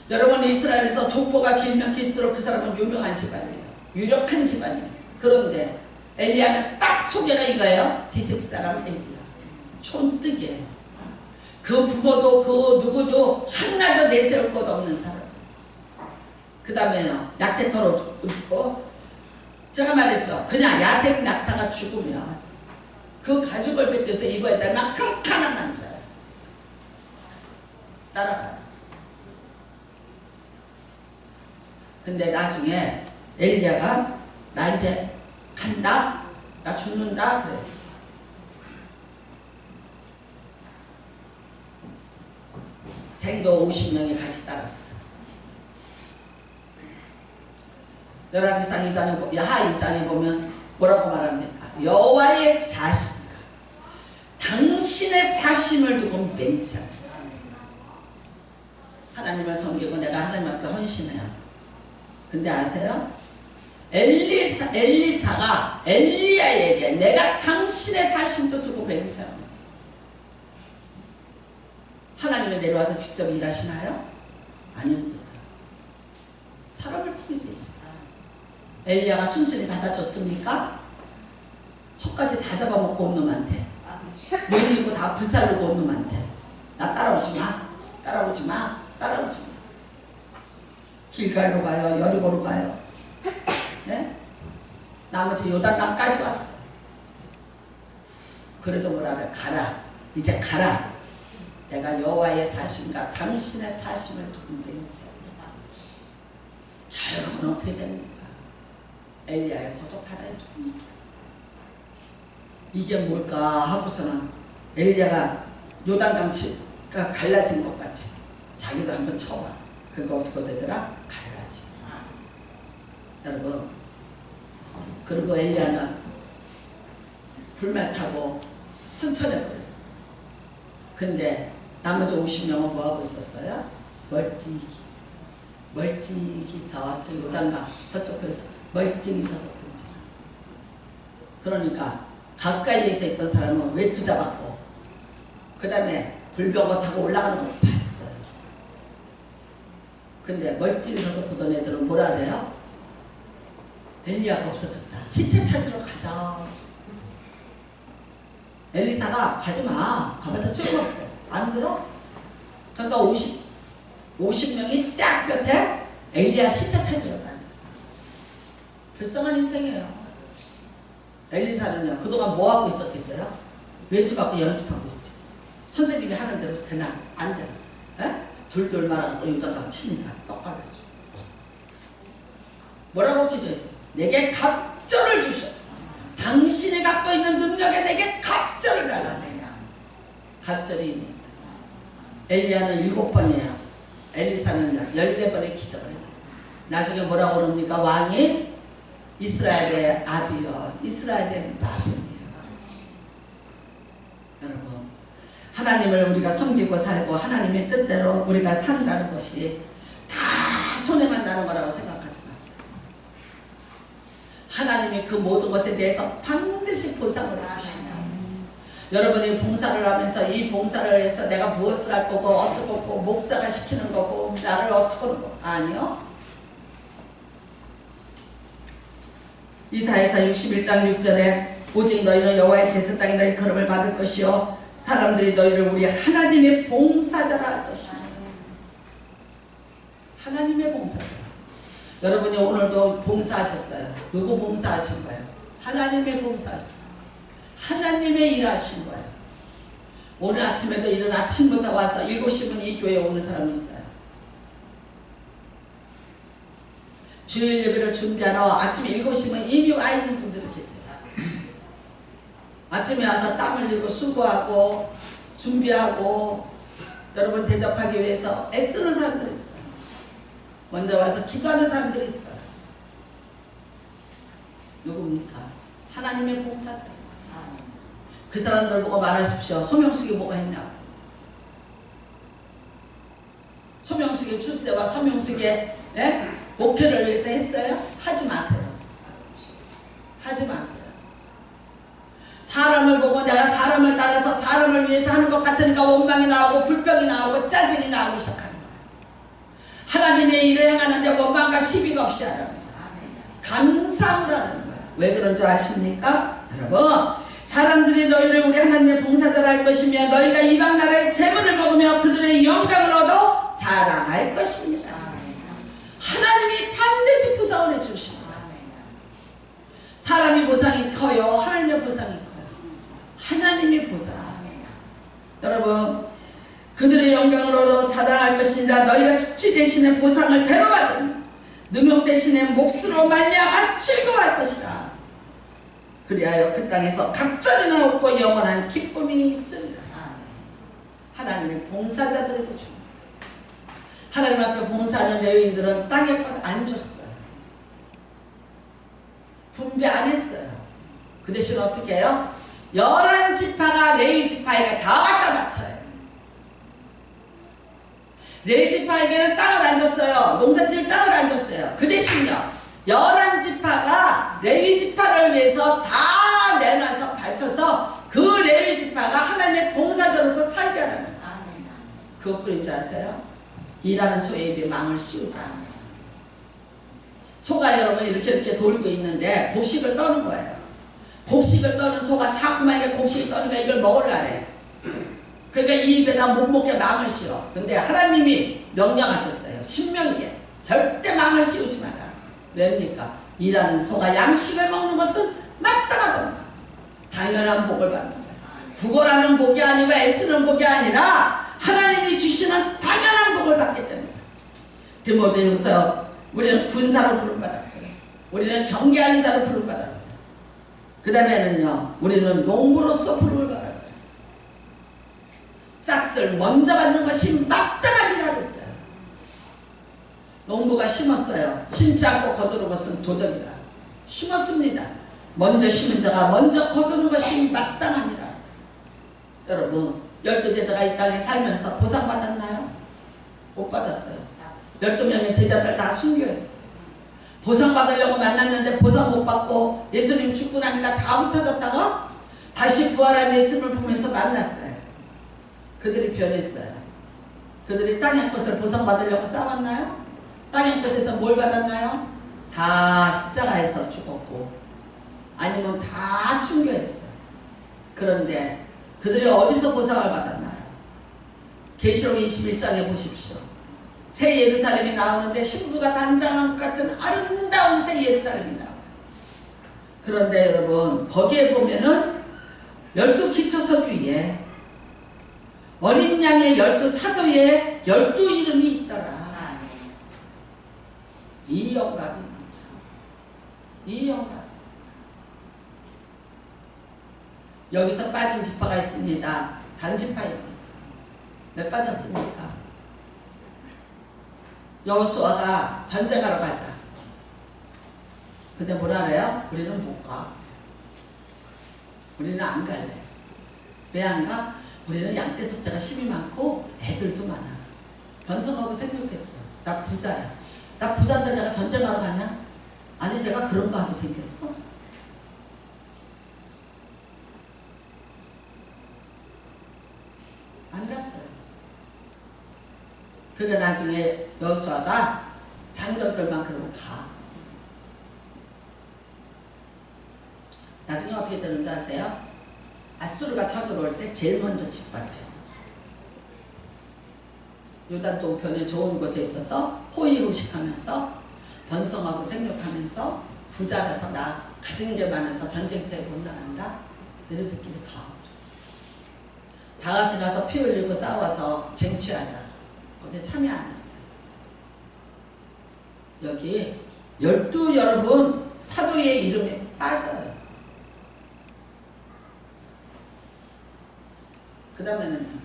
A: 여러분, 이스라엘에서 족보가 길면 길수록 그 사람은 유명한 집안이에요. 유력한 집안이에요. 그런데 엘리야는 딱 소개가 이거예요. 디셉 사람 엘리야. 촌뜨기예요. 그 부모도 그 누구도 하나도 내세울 것 없는 사람. 그 다음에요, 약대터로 입고, 제가 말했죠. 그냥 야생 낙타가 죽으면 그 가죽을 벗겨서 입어야 될 만큼 하나만 져요. 따라가요. 근데 나중에 엘리야가 나 이제 간다, 나 죽는다 그래. 생도 50명이 같이 따랐어요. 열왕기상 2장에 야하 2장에 보면 뭐라고 말합니까? 여호와의 사심과 당신의 사심을 두고 맹세합니다. 하나님을 섬기고 내가 하나님 앞에 헌신해요. 근데 아세요? 엘리사가 엘리야에게 내가 당신의 사심도 두고 맹세합니다. 하나님이 내려와서 직접 일하시나요? 아닙니다. 사람을 통해서 일하죠. 엘리야가 순순히 받아줬습니까? 속까지 다 잡아먹고 온 놈한테, 놀리고 다 불살르고 온 놈한테 나 따라오지 마, 따라오지 마, 따라오지 마. 길갈로 가요, 여리고로 가요. 네? 나머지 요단강까지 왔어요. 그래도 뭐라 그래? 가라. 이제 가라. 내가 여호와의 사심과 당신의 사심을 두고 맹세합니다. 결국은 어떻게 됩니까? 엘리야의 고독 하나 없습니다. 이게 뭘까 하고서는 엘리야가 요단강치가 갈라진 것 같이 자기도 한번 쳐봐. 그거 어떻게 되더라? 갈라지. 여러분, 그리고 엘리야는 불말 타고 승천해 버렸어. 근데 나머지 50명은 뭐하고 있었어요? 멀찍이 저쪽 요단강 저쪽 그래서 멀찍이 서서 보지. 그러니까 가까이에서 있던 사람은 외투 잡았고 그 다음에 불병거 타고 올라가는 걸 봤어요. 근데 멀찍이 서서 보던 애들은 뭐라 그래요? 엘리야가 없어졌다. 시체 찾으러 가자. 엘리사가 가지마. 가봤자 소용없어. 안 들어? 그러니까 50명이 딱 볕에 엘리야 시체 찾으러 가요. 불쌍한 인생이에요. 엘리사는요, 그동안 뭐 하고 있었겠어요? 외투 갖고 연습하고 있지. 선생님이 하는 대로 되나? 안 되나? 에? 둘둘 말아갖고 요단강 치니까 떡갈라져. 뭐라고 기도했어? 내게 갑절을 주셔. 당신이 갖고 있는 능력에 내게 갑절을 달라. 갑절이 임했어요. 엘리야는 7번이에요. 엘리사는 14번의 기적을 해요. 나중에 뭐라고 그럽니까? 왕이 이스라엘의 아비여, 이스라엘의 나비입니다. 여러분, 하나님을 우리가 섬기고 살고 하나님의 뜻대로 우리가 산다는 것이 다 손해만 나는 거라고 생각하지 마세요. 하나님이 그 모든 것에 대해서 반드시 보상을 해주십니다. 여러분이 봉사를 하면서 이 봉사를 해서 내가 무엇을 할 거고 어쩌고 목사가 시키는 거고 나를 어떻게 하는 거 아니요. 이사야서 61장 6절에 오직 너희는 여호와의 제사장이 너희 걸음을 받을 것이요 사람들이 너희를 우리 하나님의 봉사자라 할 것이다. 하나님의 봉사자. 여러분이 오늘도 봉사하셨어요. 누구 봉사하신 거예요? 하나님의 봉사하신 거예요. 하나님의 일하신 거예요. 오늘 아침에도 이른 아침부터 와서 7시면 이 교회에 오는 사람이 있어요. 주일 예배를 준비하러 아침 7시면 이미 와 있는 분들이 계세요. 아침에 와서 땀 흘리고 수고하고 준비하고 여러분 대접하기 위해서 애쓰는 사람들이 있어요. 먼저 와서 기도하는 사람들이 있어요. 누굽니까? 하나님의 봉사자. 그 사람들 보고 말하십시오. 소명숙이 뭐가 했냐고. 소명숙의 출세와 소명숙의 목표를 위해서 했어요? 하지 마세요. 하지 마세요. 사람을 보고 내가 사람을 따라서 사람을 위해서 하는 것 같으니까 원망이 나오고 불평이 나오고 짜증이 나오기 시작하는 거예요. 하나님의 일을 행하는데 원망과 시비가 없이 하라는 거예요. 감사를 하는 거예요. 왜 그런 줄 아십니까? 여러분, 사람들이 너희를 우리 하나님의 봉사자라 할 것이며 너희가 이방 나라의 재물을 먹으며 그들의 영광을 얻어 자랑할 것입니다. 하나님이 반드시 보상을 해주십니다. 사람이 보상이 커요? 하나님의 보상이 커요? 하나님의 보상. 여러분, 그들의 영광을 얻어 자랑할 것이니라. 너희가 숙지 대신에 보상을 배로 받으며 능력 대신에 몫으로 말미암아 즐거워할 것이라. 그리하여 그 땅에서 각절이나 없고 영원한 기쁨이 있으리라. 하나님의 봉사자들에게 줍니다. 하나님 앞에 봉사하는 레위인들은 땅에 것 안 줬어요. 분배 안 했어요. 그 대신 어떻게 해요? 11지파가 레위 지파에게 다 갖다 바쳐요. 레위 지파에게는 땅을 안 줬어요. 농사지을 땅을 안 줬어요. 그 대신요, 11지파가 레위지파를 위해서 다 내놔서 바쳐서 그 레위지파가 하나님의 봉사자로서 살게 하는 거예요. 그것뿐인 줄 아세요? 일하는 소의 입에 망을 씌우지 않아요. 소가 여러분 이렇게 돌고 있는데 곡식을 떠는 거예요. 곡식을 떠는 소가 자꾸만 이게 곡식을 떠니까 이걸 먹으려래. 그러니까 이 입에다 못 먹게 망을 씌워. 근데 하나님이 명령하셨어요. 신명기에 절대 망을 씌우지 마라. 왜입니까? 일하는 소가 양식을 먹는 것은 마땅하다. 당연한 복을 받는 거예요. 구걸하는 복이 아니고 애쓰는 복이 아니라 하나님이 주시는 당연한 복을 받기 때문에. 디모데후서 우리는 군사로 부름받았고요. 우리는 경계하는 자로 부름받았어요. 그 다음에는요, 우리는 농부로서 부름을 받았어요. 싹을 먼저 받는 것이 마땅함이라 그랬어요. 농부가 심었어요. 심지 않고 거두는 것은 도적이라. 심었습니다. 먼저 심은 자가 먼저 거두는 것이 마땅함이라. 여러분, 12제자가 이 땅에 살면서 보상받았나요? 못 받았어요. 12명의 제자들 다 순교했어요. 보상받으려고 만났는데 보상 못 받고 예수님 죽고 나니까 다 흩어졌다가 다시 부활한 예수님을 보면서 만났어요. 그들이 변했어요. 그들이 땅의 것을 보상받으려고 싸웠나요? 땅의 것에서 뭘 받았나요? 다 십자가에서 죽었고 아니면 다 순교했어요. 그런데 그들이 어디서 보상을 받았나요? 계시록 21장에 보십시오. 새 예루살렘이 나오는데 신부가 단장한 것 같은 아름다운 새 예루살렘이 나와요. 그런데 여러분 거기에 보면은 12기초석 위에 어린 양의 12사도의 12이름이 있더라. 이 영광입니다. 이 영광. 여기서 빠진 지파가 있습니다. 단지파입니다. 왜 빠졌습니까? 여호수아가 전쟁하러 가자. 근데 뭐라 그래요? 우리는 못 가. 우리는 안 갈래. 왜 안 가? 우리는 양떼석대가 힘이 많고 애들도 많아. 변성하고 생각했어. 나 부자야. 나 부자인데 내가 전쟁하러 가냐? 아니 내가 그런 거 하고 생겼어? 안 갔어요. 그러니까 나중에 여호수아가 장정들만 그러고 가. 나중에 어떻게 되는지 아세요? 아수르가 쳐들어올 때 제일 먼저 짓밟혀요. 요단 동편에 좋은 곳에 있어서 호의호식하면서 번성하고 생육하면서 부자라서 나 가진 게 많아서 전쟁터에 못 나간다. 너희들끼리 가. 다 같이 가서 피 흘리고 싸워서 쟁취하자. 거기에 참여 안 했어요. 여기 12 여러분 사도의 이름이 빠져요. 그 다음에는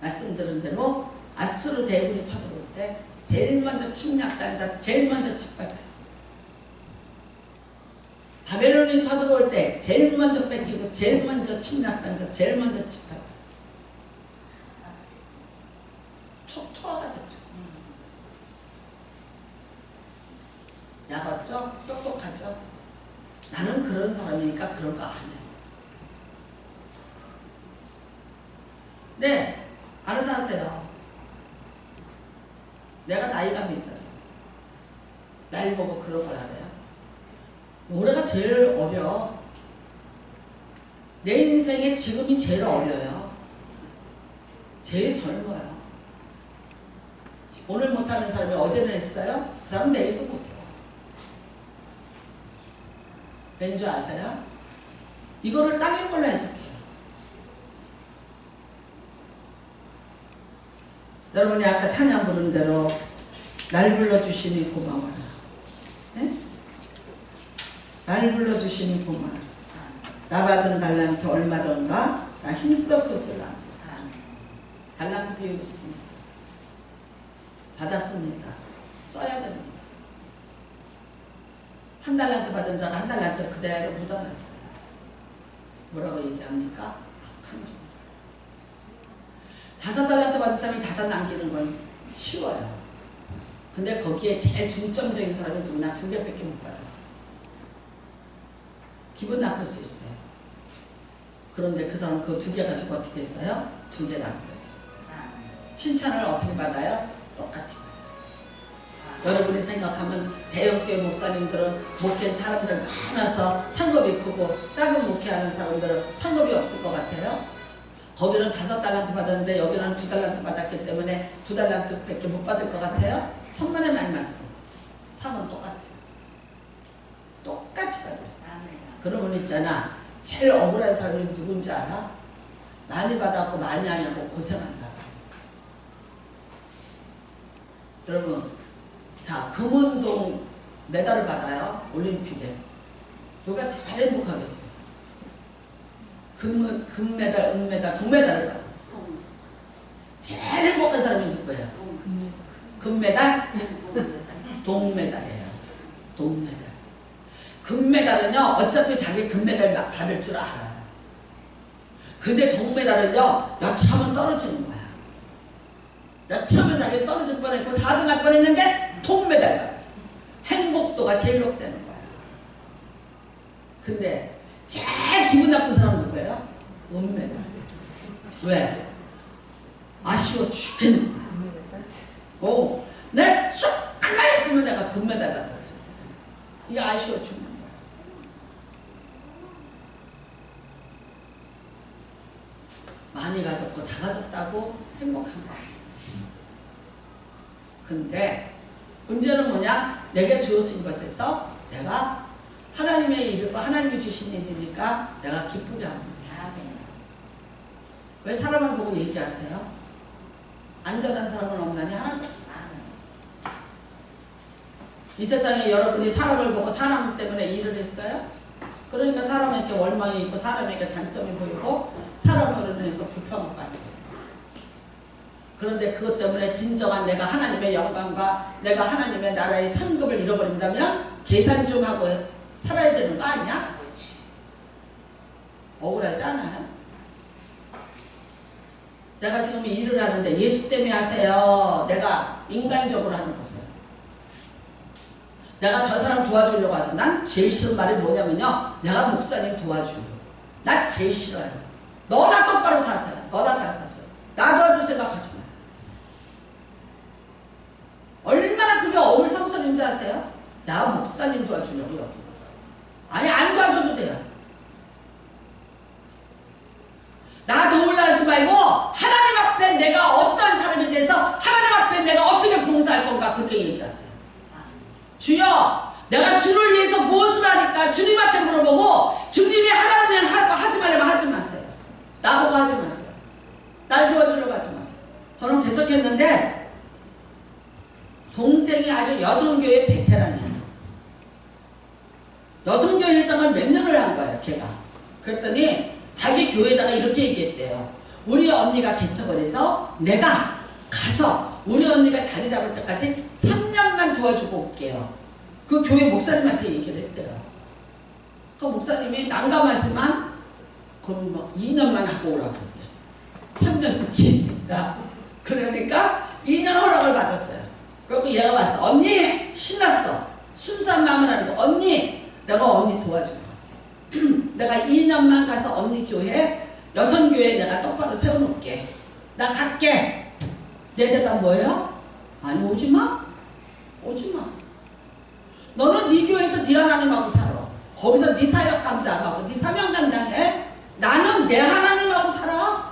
A: 말씀드린 대로 아수르 대군이 쳐들어올 때 제일 먼저 침략당해서 제일 먼저 짓밟아요. 바벨론이 쳐들어올 때 제일 먼저 뺏기고 제일 먼저 침략당해서 제일 먼저 짓밟아요. 촉토화가 됐죠. 야봤죠? 똑똑하죠? 나는 그런 사람이니까 그런 거 안 해. 네, 알아서 하세요. 내가 나이가 몇 살이야? 나이 보고 그런 걸 알아요? 올해가 제일 어려. 내 인생에 지금이 제일 어려요. 제일 젊어요. 오늘 못하는 사람이 어제는 했어요? 그 사람은 내일도 못해요. 왠 줄 아세요? 이거를 땅인 걸로 해석해요. 여러분이 아까 찬양 부른 대로 날 불러주시니 고마워라. 네? 날 불러주시니 고마워라. 나 받은 달란트 얼마던가 나 힘써 것을 남겨서 달란트 비우고 있습니다. 받았습니다. 써야 됩니다. 한 달란트 받은 자가 한 달란트 그대로 묻어놨어요. 뭐라고 얘기합니까? 악한 종. 5달란트 받은 사람이 5 남기는 건 쉬워요. 근데 거기에 제일 중점적인 사람이 누구나 2개밖에 못 받았어. 기분 나쁠 수 있어요. 그런데 그 사람 그 2개 가지고 어떻게 했어요? 2개 남겼어요. 칭찬을 어떻게 받아요? 똑같이 받아요. 여러분이 생각하면 대형교회 목사님들은 목회 사람들 많아서 상급이 크고 작은 목회하는 사람들은 상급이 없을 것 같아요. 거기는 5달란트 받았는데 여기는 2달란트 받았기 때문에 2달란트밖에 못 받을 것 같아요. 천만에 많이 맞습니다. 상은 똑같아요. 똑같이 받아요. 그러면 있잖아, 제일 억울한 사람이 누군지 알아? 많이 받았고 많이 하냐고 고생한 사람. 여러분, 자, 금운동 메달을 받아요. 올림픽에. 누가 제일 행복하겠어요? 금메달, 은메달, 동메달을 받았어요. 제일 행복한 사람이 누구예요? 금메달? 동메달이에요. 동메달. 금메달은요, 어차피 자기 금메달 받을 줄 알아요. 근데 동메달은요, 여차하면 떨어지는 거야. 여차하면 자기 떨어질 뻔했고 4등 할 뻔했는데 동메달 받았어. 행복도가 제일 높다는 거야. 근데 제일 기분 나쁜 사람은 누구예요? 은메달. 왜? 아쉬워 죽겠는 거야. 내가 조금만 했으면 내가 금메달 받았어. 이게 아쉬워 죽는 거야. 많이 가졌고 다 가졌다고 행복한 거야. 근데 문제는 뭐냐? 내게 주어진 것에서 내가 하나님의 일이고 하나님이 주신 일이니까 내가 기쁘게 하는 거야. 왜 사람을 보고 얘기하세요? 안전한 사람은 없나니? 하나도 없어. 이 세상에 여러분이 사람을 보고 사람 때문에 일을 했어요? 그러니까 사람에게 원망이 있고 사람에게 단점이 보이고 사람으로 인해서 불평을 받죠. 그런데 그것 때문에 진정한 내가 하나님의 영광과 내가 하나님의 나라의 상급을 잃어버린다면 계산 좀 하고 살아야 되는 거 아니야? 억울하지 않아요? 내가 지금 일을 하는데 예수 때문에 하세요? 내가 인간적으로 하는 것을. 내가 저 사람 도와주려고 해서 난 제일 싫은 말이 뭐냐면요. 내가 목사님 도와주려고. 나 제일 싫어요. 너나 똑바로 사세요. 너나 잘 사세요. 나 도와줄 생각하지 마. 얼마나 그게 어물성설인지 아세요? 나 목사님 도와주려고요. 아니 안 도와줘도 돼요. 나 도우려 하지 말고 하나님 앞에 내가 어떤 사람이 돼서 하나님 앞에 내가 어떻게 봉사할 건가 그렇게 얘기하세요. 주여 내가 주를 위해서 무엇을 하니까 주님한테 물어보고 주님이 하라면 하지 말라면 하지 마세요. 나보고 하지 마세요. 날 도와주려고 하지 마세요. 저는 개척했는데 동생이 아주 여성교회 베테랑이에요. 여성교회 회장을 몇 년을 한 거예요. 걔가. 그랬더니 자기 교회에다가 이렇게 얘기했대요. 우리 언니가 개척을 해서 내가 가서 우리 언니가 자리 잡을 때까지 3년만 도와주고 올게요. 그 교회 목사님한테 얘기를 했대요. 그 목사님이 난감하지만 그럼 뭐 2년만 하고 오라고 했대. 3년은 기니까. 그러니까 2년 허락을 받았어요. 그리고 얘가 왔어. 언니 신났어. 순수한 마음을 하는 거. 언니 내가 언니 도와줄 거야. 내가 2년만 가서 언니 교회 여성교회 내가 똑바로 세워놓을게. 나 갈게. 내 대답 뭐예요? 아니 오지마. 오지마. 너는 네 교회에서 네 하나님하고 살아. 거기서 네 사역 감당하고 네 사명 감당해. 나는 내 하나님하고 살아.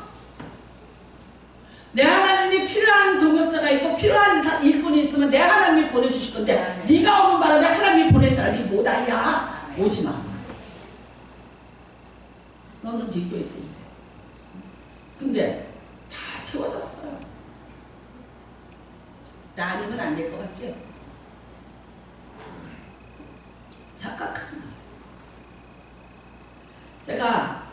A: 내 하나님이 필요한 동역자가 있고 필요한 일꾼이 있으면 내 하나님이 보내주실 건데 네가 오는 바람에 하나님이 보낼 사람이 뭐다야. 오지마. 너는 네 교회에서 일해. 근데 다 채워졌어요. 나 아니면 안 될 것 같지? 착각하지 마세요. 제가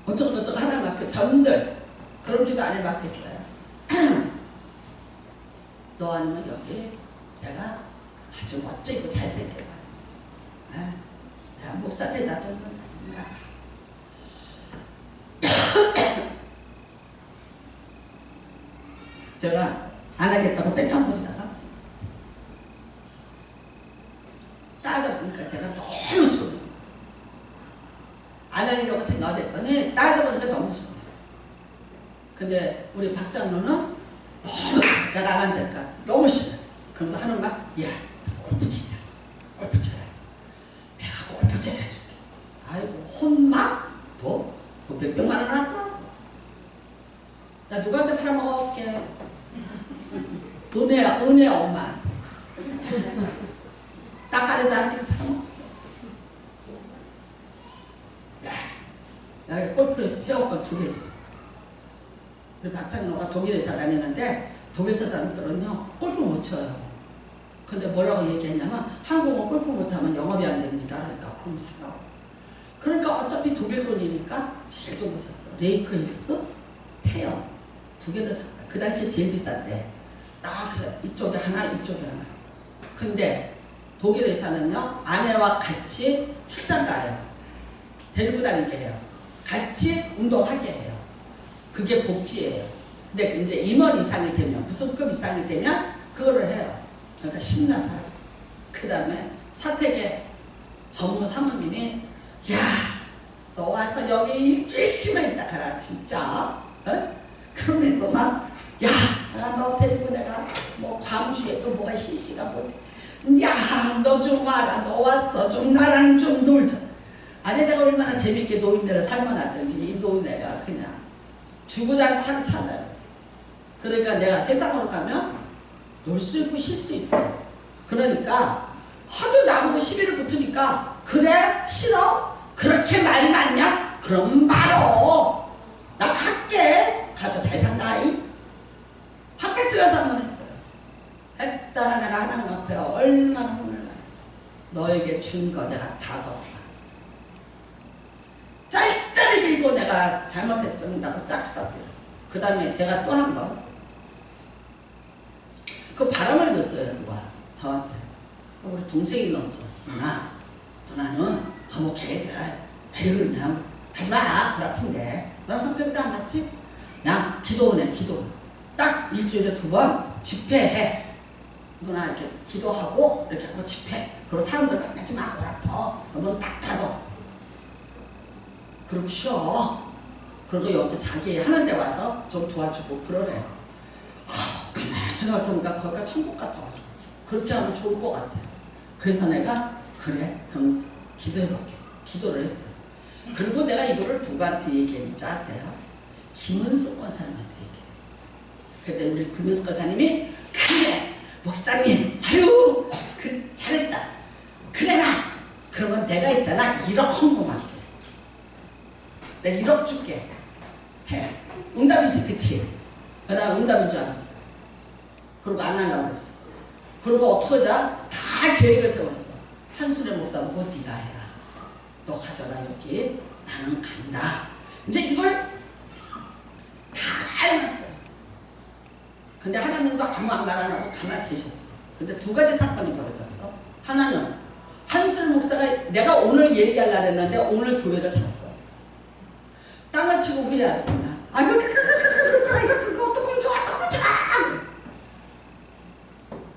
A: 어쩌고저쩌고 하나님 앞에 전들 그런 기도 안 해봤겠어요. 너 아니면 여기 내가 아주 멋지고 잘생겨봐. 내가 목사 되다 보는 건 아닌가. 제가 안 하겠다고 땡깡 부리다가 근데 우리 박장로는 너무 내가 안 한다니까 너무 싫어. 그러면서 하는 말, 야, 골프 치자. 골프 쳐라. 내가 골프 쳐서 해줄게. 아이고, 혼마? 뭐 몇백만 원 하더라. 나 누구한테 팔아먹어볼게. 은혜 엄마. 딱가리도 한테 팔아먹었어. 야, 여기 골프 회원권 2개 있어. 우리 박장로가 독일에서 다니는데 독일에서 사람들은요 골프 못 쳐요. 근데 뭐라고 얘기했냐면 한국은 골프 못하면 영업이 안 됩니다. 그러니까 그럼 사라고. 그러니까 어차피 독일권이니까 제일 좋은 거 샀어. 레이크 힐스, 태영 2개를 샀어. 그 당시에 제일 비싼데 딱 그래서 이쪽에 하나 이쪽에 하나. 근데 독일에 사는요 아내와 같이 출장 가요. 데리고 다니게 해요. 같이 운동하게 해요. 그게 복지예요. 근데 이제 임원 이상이 되면 무슨 급 이상이 되면 그거를 해요. 그러니까 신나서 하죠. 그 다음에 사택에 전무 사모님이 야, 너 와서 여기 일주일씩만 있다 가라 진짜. 어? 그러면서 막 야, 너 데리고 내가 뭐 광주에 또 뭐가 시시가 뭐 야, 너 좀 와라. 너 왔어. 좀 나랑 좀 놀자. 아니 내가 얼마나 재밌게 노인네를 삶아놨던지 이 노인네가 그냥 주구장창 찾아요. 그러니까 내가 세상으로 가면 놀 수 있고 쉴 수 있고. 그러니까 하도 나보고 시비를 붙으니까 그래? 싫어? 그렇게 말이 많냐? 그럼 말어. 나 갈게. 가져 잘 산다이. 학교에 가서 한번 했어요. 했다가 내가 하나님 앞에 얼마나 혼을 나요. 너에게 준 거 내가 다 걷어가. 짤짤이 밀고 내가 잘못했습니다. 싹싹 빌었어. 그 다음에 제가 또 한 번 그 바람을 넣었어요. 누가 저한테. 우리 동생이 넣었어. 누나는 너무 계획을 에휴 그냥 하지마. 그 아픈데 너 성격도 안 맞지? 야 기도원해. 기도 딱 일주일에 2번 집회해. 누나 이렇게 기도하고 이렇게 하고 집회. 그리고 사람들 만나지 마. 그 아파. 넌 딱 가둬. 그리고 쉬어. 그리고 여기 자기 하는 데 와서 좀 도와주고 그러래요. 가만히 생각해보니까 거기가 천국 같아가지고 그렇게 하면 좋을 것 같아요. 그래서 내가 그래 그럼 기도해볼게. 기도를 했어요. 그리고 내가 이거를 누구한테 얘기했는지 아세요? 김은숙 권사님한테 얘기했어요. 그때 우리 김은숙 권사님이 그래 목사님 아유 그 잘했다. 그래라. 그러면 내가 있잖아 1억 헌금할게. 내가 1억 줄게. 해. 응답이지 그치? 나 응답인 줄 알았어. 그리고 안 하려고 그랬어. 그리고 어떻게 하더라? 다 계획을 세웠어. 한순의 목사 보고 네가 해라. 너 가져라 여기. 나는 간다. 이제 이걸 다 해놨어요. 근데 하나님도 아무 말 안 하고 가만히 계셨어. 근데 2가지 사건이 벌어졌어. 하나는 한순의 목사가 내가 오늘 얘기하려고 했는데 오늘 교회를 샀어. 땅을 치고 후회하더구나. 아이고 그거 어떡하면 좋아. 어떡하면 좋아.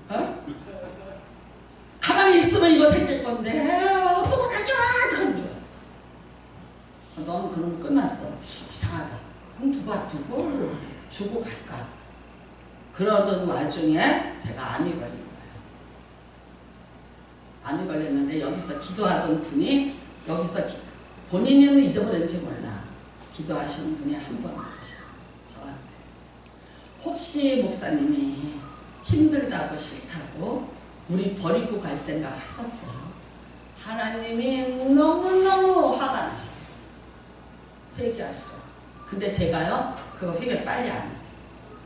A: 어? 가만히 있으면 이거 생길 건데 어떡하면 좋아. 어떡하면 좋아. 너는 그럼 끝났어. 이상하다. 그럼 누가 누구를 주고 갈까? 그러던 와중에 제가 암이 걸린 거예요. 암이 걸렸는데 여기서 기도하던 분이 여기서 본인은 잊어버렸는지 몰라. 기도하시는 분이 한 번 그러시더라고요. 저한테. 혹시 목사님이 힘들다고 싫다고 우리 버리고 갈 생각 하셨어요? 하나님이 너무너무 화가 나셨어요. 회개하시더라고요. 근데 제가요 그거 회개 빨리 안 했어요.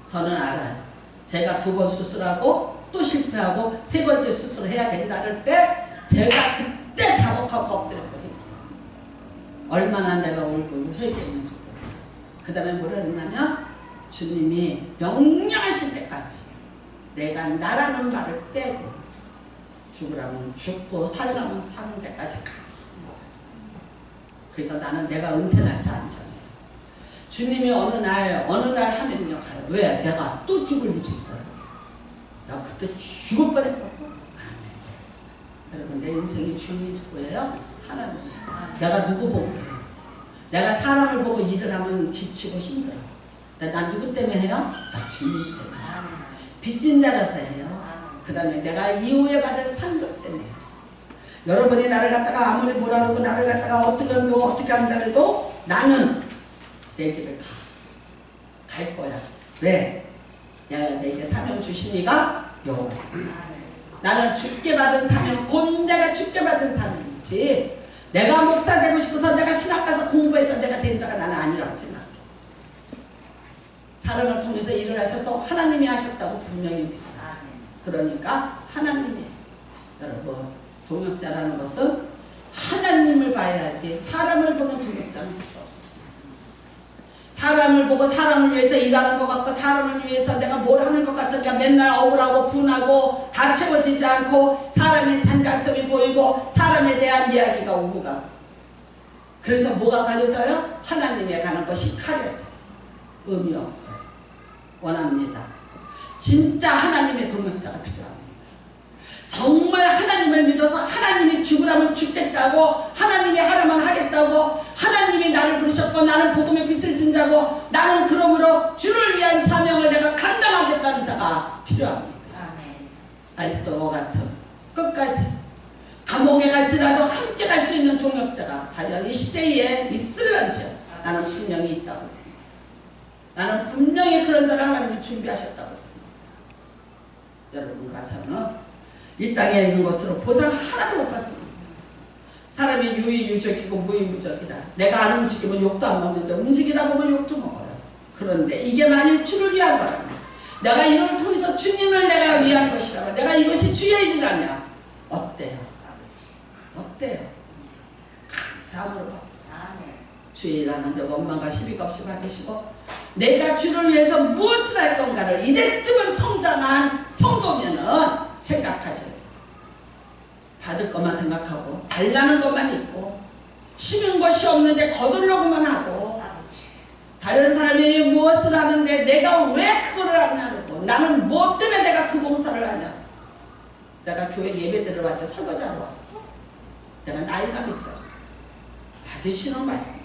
A: 저는 알아요. 제가 2번 수술하고 또 실패하고 3번째 수술을 해야 된다를 때 제가 그때 작업하고 엎드려서 회개했어요. 얼마나 내가 울고 회개했는지. 그 다음에 뭐라 했냐면 주님이 명령하실 때까지 내가 나라는 말을 빼고 죽으라면 죽고 살라면 사는 데까지 가겠습니다. 그래서 나는 내가 은퇴날지 안전해요. 주님이 어느 날 하면요 가요. 왜? 내가 또 죽을 일이 있어요. 나 그때 죽을 뻔했거든. 여러분 내 인생의 주인이 누구예요? 하나님이에요. 내가 누구 보고 해요? 내가 사람을 보고 일을 하면 지치고 힘들어. 난 누구 때문에 해요? 나 주님 때문에. 빚진 자라서 해요. 그 다음에 내가 이후에 받을 상급 때문에. 여러분이 나를 갖다가 아무리 뭐라 그러고 나를 갖다가 어떻게 한다 해도 나는 내 길을 갈 거야. 왜? 내게 사명 주시니가 여호와. 나는 주께 받은 사명, 곧 내가 주께 받은 사명이지 내가 목사 되고 싶어서 내가 신학 가서 공부해서 내가 된 자가 나는 아니라고 생각해. 사람을 통해서 일을 하셔도 하나님이 하셨다고 분명히. 그러니까 하나님이. 여러분, 동역자라는 것은 하나님을 봐야지 사람을 보는 동역자는 필요 없어요. 사람을 보고 사람을 위해서 일하는 것 같고 사람을 위해서 내가 뭘 하는 것 같으니까 맨날 억울하고 분하고 다 채워지지 않고 사람의 단장점이 보이고 사람에 대한 이야기가 오고 가고. 그래서 뭐가 가려져요? 하나님에 가는 것이 가려져요. 의미 없어요. 원합니다. 진짜 하나님의 동역자가 필요합니다. 정말 하나님을 믿어서 하나님이 죽으라면 죽겠다고, 하나님이 하라면 하겠다고, 하나님이 나를 부르셨고 나는 복음의 빛을 진 자고 나는 그러므로 주를 위한 사명을 내가 감당하겠다는 자가 필요합니다. 아리스토와 같은 끝까지 감옥에 갈지라도 함께 갈 수 있는 동역자가 과연 이 시대에 있을런지요. 나는 분명히 있다고. 나는 분명히 그런 자를 하나님이 준비하셨다고. 여러분과 저는 이 땅에 있는 것으로 보상 하나도 못 받습니다. 사람이 유유유적이고 무유무적이다. 내가 안 움직이면 욕도 안 먹는데 움직이다 보면 욕도 먹어요. 그런데 이게 만일 주를 위한 거라면, 내가 이걸 통해서 주님을 내가 위한 것이라면, 내가 이것이 주의 일이라면 어때요? 어때요? 감사함으로 받으세요. 주의 일하는데 원망과 시비가 없이 받으시고, 내가 주를 위해서 무엇을 할 건가를 이제쯤은 성장한 성도면은 생각하셔야 돼요. 받을 것만 생각하고 달라는 것만 있고 심은 것이 없는데 거들려고만 하고, 다른 사람이 무엇을 하는데 내가 왜 그거를 안 하고, 나는 무엇 때문에 내가 그 봉사를 하냐. 내가 교회 예배 들어왔지 설거지하러 왔어. 내가 나이가 있어. 받으시는 말씀.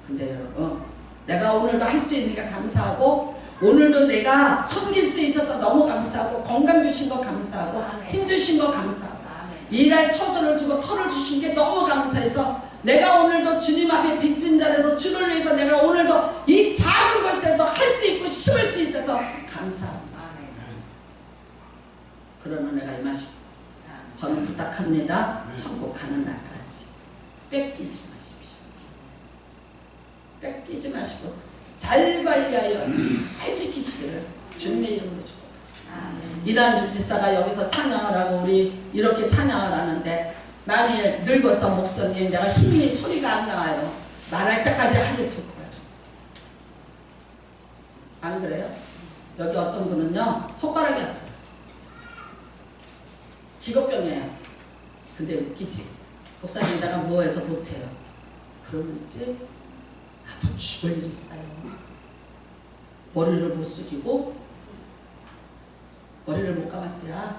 A: 근데 여러분, 내가 오늘도 할 수 있으니까 감사하고, 오늘도 내가 섬길 수 있어서 너무 감사하고, 건강 주신 거 감사하고, 힘 주신 거 감사하고, 일할 처소를 주고 터를 주신 게 너무 감사해서 내가 오늘도 주님 앞에 빚진 자리에서 주를 위해서 내가 오늘도 이 작은 것이라도 할 수 있고 심을 수 있어서 감사합니다. 그러면 내가 임하시고, 저는 부탁합니다. 천국 가는 날까지 뺏기지 마십시오. 뺏기지 마시고 잘 관리하여 잘 지키시기를 주님의 이름으로 축복합니다. 이란 주지사가 여기서 찬양을 하고 우리 이렇게 찬양을 하는데, 만일 늙어서 목사님 내가 힘이 소리가 안 나와요. 말할 때까지 하게 될 거예요. 안 그래요? 여기 어떤 분은요 손가락이 아파요. 직업병이에요. 근데 웃기지. 목사님 내가 뭐해서 못해요. 그러면 있지 아파 죽을 일이 있어요. 머리를 못 숙이고 머리를 못 감았대야.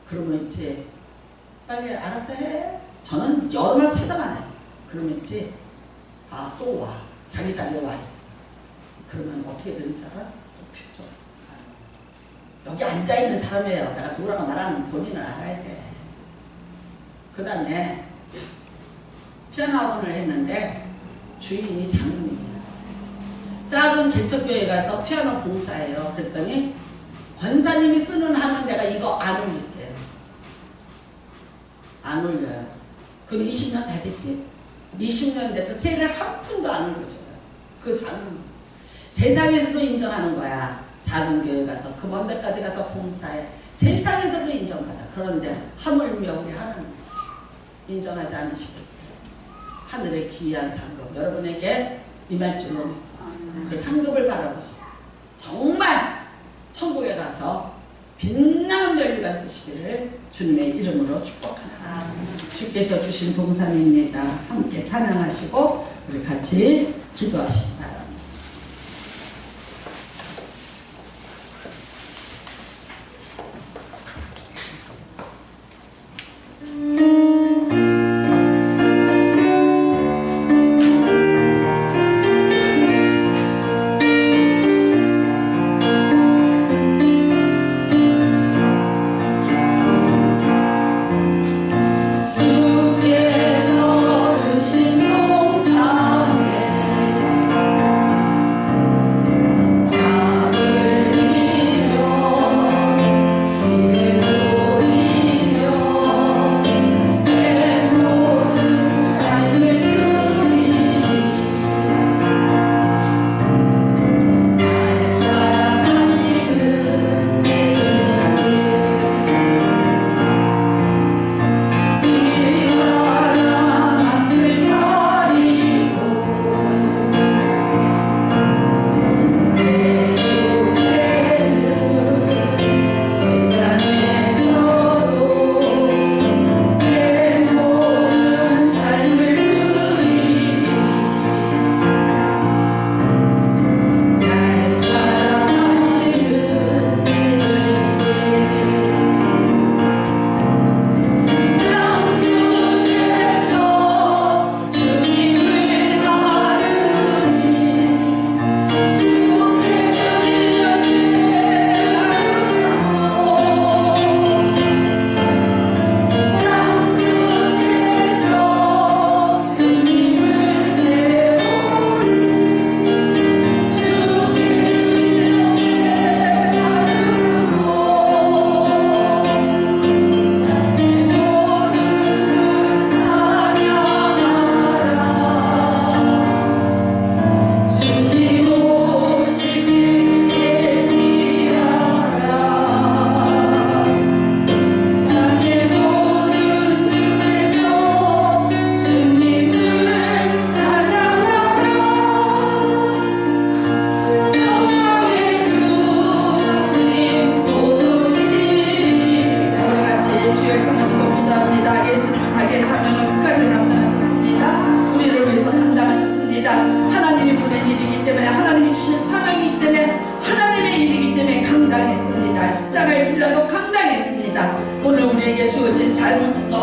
A: 그러면 있지 빨리 알아서 해. 저는 여러 번 사정 안 해요. 그러면 있지 또 와. 자기 자리에 와 있어. 그러면 어떻게 되는지 알아? 또 표정. 여기 앉아있는 사람이에요. 내가 누구라고 말하는 본인은 알아야 돼. 그 다음에 피아노 학원을 했는데 주인이 장로님이에요. 작은 개척교회 가서 피아노 봉사해요. 그랬더니 권사님이 쓰는 하는 데가 이거 안 올릴게요. 안 올려요. 그럼 20년 다 됐지? 20년 돼도 세를 한 푼도 안 올려줘요. 그 장로님. 세상에서도 인정하는 거야. 작은 교회 가서 그 먼 데까지 가서 봉사해. 세상에서도 인정받아. 그런데 하물며 우리 하나님 인정하지 않으시겠어요? 하늘의 귀한 상급 여러분에게 임할 줄로 믿고 그 상급을 바라보시고 정말 천국에 가서 빛나는 별류가 쓰시기를 주님의 이름으로 축복합니다. 주께서 주신 동산입니다. 함께 찬양하시고 우리 같이 기도하시기 바랍니다.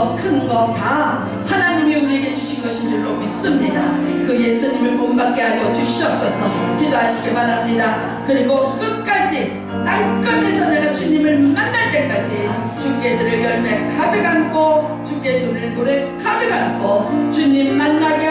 A: 것, 큰 것 다 하나님이 우리에게 주신 것인 줄로 믿습니다. 그 예수님을 본받게 하여 주시옵소서. 기도하시기 바랍니다. 그리고 끝까지 땅끝에서 내가 주님을 만날 때까지 주께 드릴 열매 가득 안고 주께 드릴 노래 가득 안고 주님 만나기